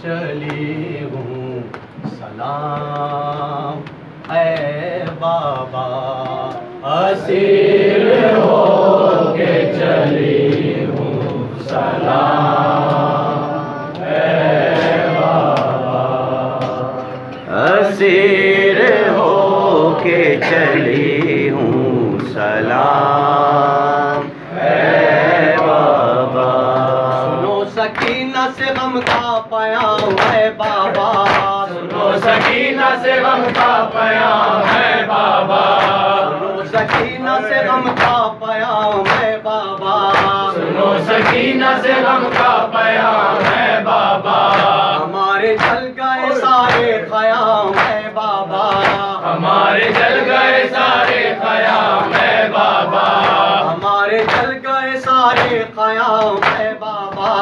چلی ہوں سلام اے بابا، اسیر ہو کے چلی ہوں سلام اے بابا، اسیر ہو کے چلی ہوں سلام اے بابا۔ سنو سکینہ سے غم کا پیام ہے بابا، سنو سکینہ سے غم کا پیام ہے بابا، سنو سکینہ سے غم کا پیام ہے بابا، سنو سکینہ سے غم کا پیام ہے بابا۔ ہمارے جل گئے سارے خیام ہے بابا، ہمارے جل گئے سارے خیام ہے بابا، ہمارے جل گئے سارے خیام ہے بابا،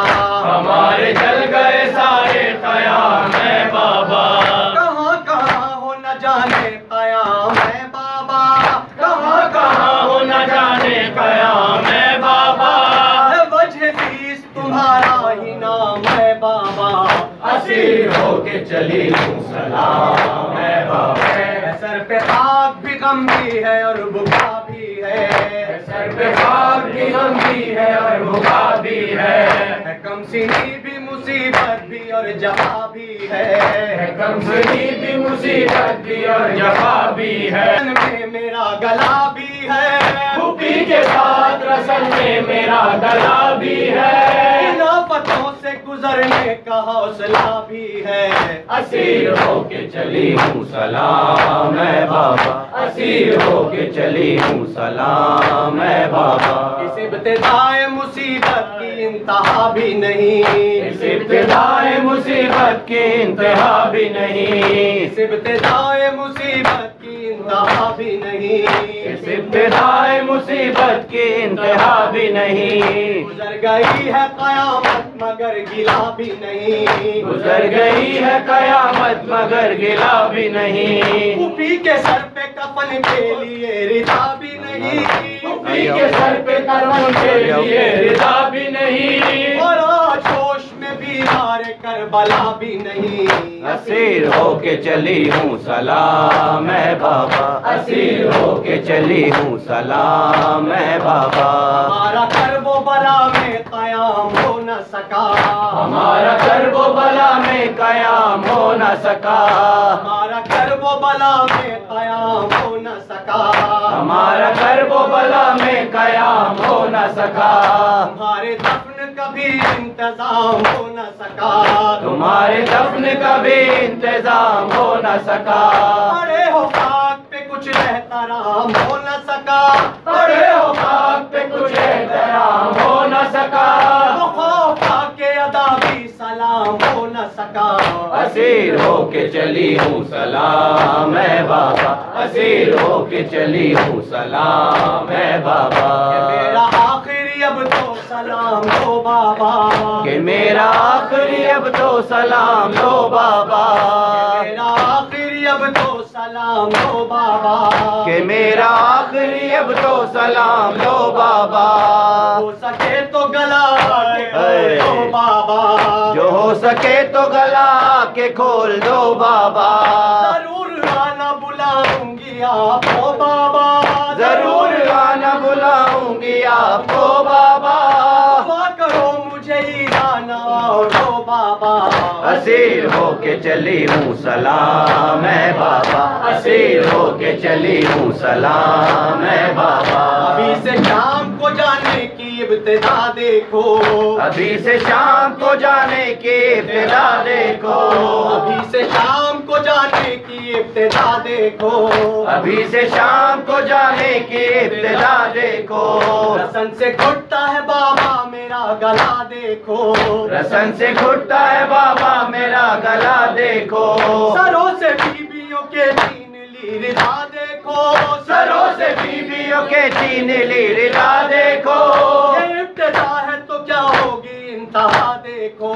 ہمارے جل گئے سارے خیام ہے بابا۔ کہاں کہاں ہو نہ جانے قیام ہے بابا، کہاں کہاں ہو نہ جانے قیام ہے بابا، وجہ بیس تمہارا ہی نام ہے بابا، اسیر ہو کے چلی ہوں سلام ہے بابا۔ سر پہ خاک بھی غم بھی ہے اور بھوکا بھی ہے، سر پہ خاک بھی غم بھی ہے اور بھوکا بھی ہے، کم سینی بھی مصیبت بھی اور جفا بھی ہے، کم سینی بھی مصیبت بھی اور جفا بھی ہے، میں میرا گلا بھی ہے، پھوپھی کے ساتھ رسن میں میرا گلا بھی ہے، ان آفتوں سے گزرنے کا حوصلہ بھی ہے، اسیر ہو کے چلی ہوں سلام اے بابا، اسیر ہو کے چلی ہوں سلام اے بابا۔ اس ابتدائے مصیبت کی انتہا بھی نہیں، اس ابتدائے مصیبت کی انتہا بھی نہیں، اس ابتدائے مصیبت کی انتہا بھی نہیں، اس ابتدائے مصیبت کی انتہا بھی نہیں، گزر گئی ہے قیامت مگر گلا بھی نہیں، گزر گئی ہے قیامت مگر گلا بھی نہیں، پھوپھی کے سر پہ کفن کے لیے رضا بھی نہیں، پھوپھی کے سر پہ کفن کے لیے رضا بھی نہیں، اور آج ہوش میں بیمار کربلا بھی نہیں، اسیر ہو کے چلی ہوں سلام اے بابا، اسیر ہو کے چلی ہوں سلام اے بابا۔ ہمارا کرب و بلا میں قیام ہو نہ سکا، ہمارا کرب و بلا میں قیام ہو نہ سکا، ہمارا کرب و بلا میں قیام ہو نہ سکا، ہمارا کرب و بلا میں قیام ہو نہ سکا، تمہارے دفن کا بھی انتظام ہو نہ سکا، تمہارے دفن کا بھی انتظام ہو نہ سکا، پڑے ہو خاک پہ کچھ احترام ہو نہ سکا، پڑے ہو خاک پہ کچھ احترام ہو نہ سکا، خوف کے ادا بھی سلام ہو نہ سکا، اسیر ہو کے چلی ہوں سلام اے بابا، اسیر ہو کے چلی ہوں سلام اے بابا۔ میرا آخری اب تو سلام دو بابا، کہ میرا آخری اب تو سلام دو بابا، میرا آخری اب تو سلام دو بابا، کہ میرا آخری اب تو سلام دو بابا، ہو سکے تو گلا کے کھول دو بابا، جو ہو سکے تو گلا کے کھول دو بابا، ضرور آنا بلاؤں گی آپ کو بابا، ضرور آنا بلاؤں گی آپ کو بابا، دعا کرو مجھے ایران اور دو بابا، اسیر ہو کے چلی ہوں سلام اے بابا، اسیر ہو کے چلی ہوں سلام اے بابا۔ ابھی سے شام کو جانے کی ابتدا دیکھو، ابھی سے شام کو جانے کی ابتدا دیکھو، ابھی سے شام کو جانے کی ابتدا دیکھو، ابھی سے شام کو جانے کی ابتدا دیکھو، رسن سے گھٹتا ہے بابا میرا گلا دیکھو، رسن سے گھٹتا ہے بابا میرا گلا دیکھو، سروں سے بیویوں کے چین لی رضا دیکھو، سروں سے بیویوں کے چین لی رضا دیکھو، یہ ابتدا ہے تو کیا ہوگی انتہا دیکھو،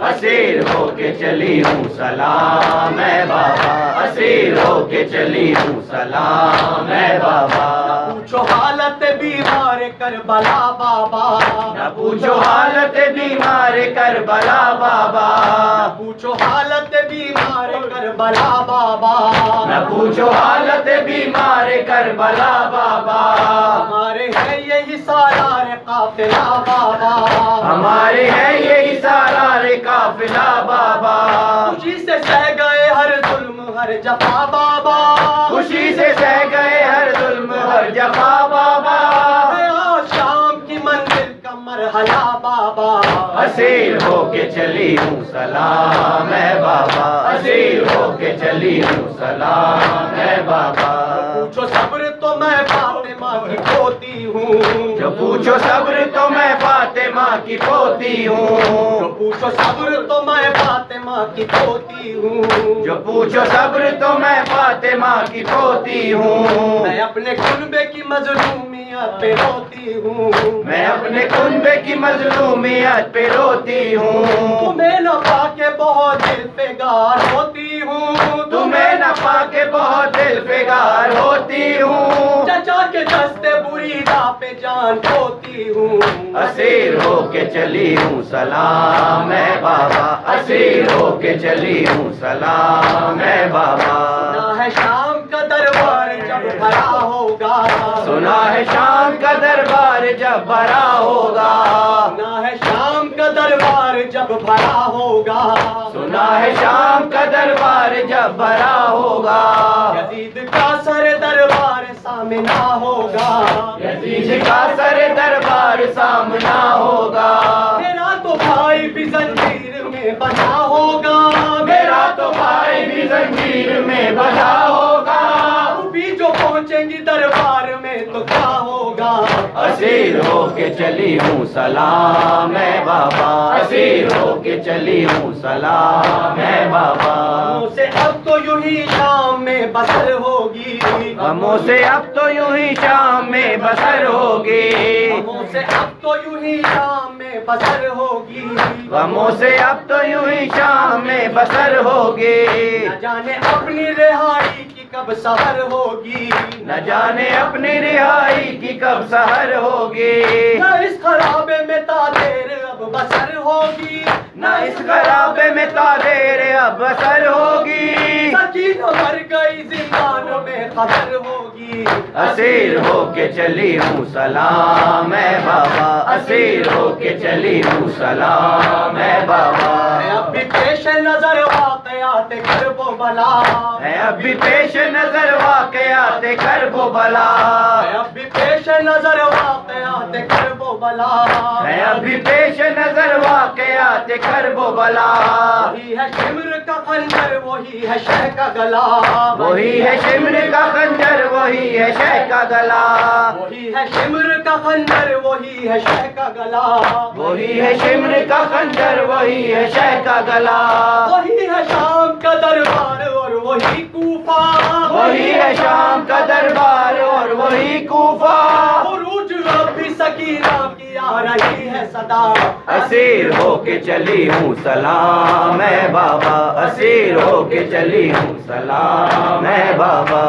اسیر ہو کے چلی ہوں سلام اے بابا، اسیر ہو کے چلی ہوں سلام اے بابا، پوچھو حالت بیمار کربلا بابا، نہ پوچھو حالت بیمار کربلا بابا، نہ پوچھو حالت بیمار کربلا بابا، نہ پوچھو حالت بیمار کربلا بابا، ہمارے ہیں یہی سالار قافلہ بابا، ہمارے ہیں یہی سالار قافلہ بابا، خوشی سے سہ گئے ہر ظلم ہر جفا بابا، خوشی سے سہ گئے ہر ظلم ہر جفا بابا، ہے آج شام کی منزل کا مرحلہ بابا، اسیر ہو کے چلی ہوں سلام ہے بابا، اسیر ہو کے چلی ہوں سلام ہے بابا، پوچھو صبر تو میں فاطمہ کی پوتی ہوں، جو پوچھو صبر تو میں فاطمہ کی پوتی ہوں، جو پوچھو صبر تو میں فاطمہ کی پوتی ہوں، جو پوچھو صبر تو میں فاطمہ کی پوتی ہوں، میں اپنے کنبے کی مظلومیت پہ روتی ہوں، میں اپنے کنبے کی مظلومیت پہ روتی ہوں، تمہیں نہ پا کے بہت دل پگار ہوتی ہوں، تمہیں نہ پا کے بہت دل پگار ہوتی ہوں، چچا کے دستے بریدہ پہ جان کھوتی ہوں، اسیر ہو کے چلی ہوں سلام ہے بابا، اسیر ہو کے چلی ہوں سلام ہے بابا، سنا ہے شام کا دربار جب بھرا ہوگا، سنا ہے شام کا دربار جب بھرا ہوگا، سنا ہے شام کا دربار جب بھرا ہوگا، سنا ہے شام کا دربار جب بھرا ہوگا، یزید کا سر دربار سامنا ہوگا، یزید کا سر دربار سامنا ہوگا، میرا تو بھائی بھی زنجیر میں بندھا ہوگا، میرا تو بھائی بھی زنجیر میں بندھا ہوگا، بھی جو پہنچیں گی دربار میں تو کیا ہوگا، اسیر ہو کے چلی ہوں سلام ہے بابا، اسیر ہو کے چلی ہوں سلام ہے بابا، غموں سے اب تو یوں ہی شام میں بسر ہوگی، غموں سے اب تو یوں ہی شام میں بسر ہوگی، غموں سے اب تو یوں ہی شام میں بسر ہوگی، غموں سے اب تو یوں ہی شام میں بسر ہوگی، نہ جانے اپنی رہائی کی کب سحر ہوگی، نہ جانے اپنی رہائی کی کب سحر ہوگی، نہ اس خرابے میں تادیر اب بسر ہوگی، نہ اس خرابے میں تادیر اب بسر ہوگی، سکینہ مر گئی زندان میں خبر ہوگی، اسیر ہو کے چلی ہوں سلام ہے بابا، اسیر ہو کے چلی ہوں سلام ہے بابا، ہے اب بھی پیش نظر واقعات کرب و بلا، ہے اب بھی پیش نظر واقعات کرب و بلا، ہے اب بھی پیش نظر واقعات کرب و بلا، ہے اب بھی پیش نظر واقعات کرب و بلا، وہی ہے شمر کا خنجر وہی ہے شہ کا گلا، وہی ہے شمر کا خنجر وہی ہے شہ کا گلا، وہی ہے شمر کا خنجر وہی ہے شہ کا گلا، وہی ہے شمر کا خنجر وہی ہے شہ کا گلا، وہی ہے شام کا دربار اور وہی کوفہ، وہی ہے شام کا دربار اور وہی کوفہ، عروج اب بھی سکینہ کی آ رہی ہے صدا، اسیر ہو کے چلی ہوں سلام ہے بابا، اسیر ہو کے چلی ہوں سلام ہے بابا۔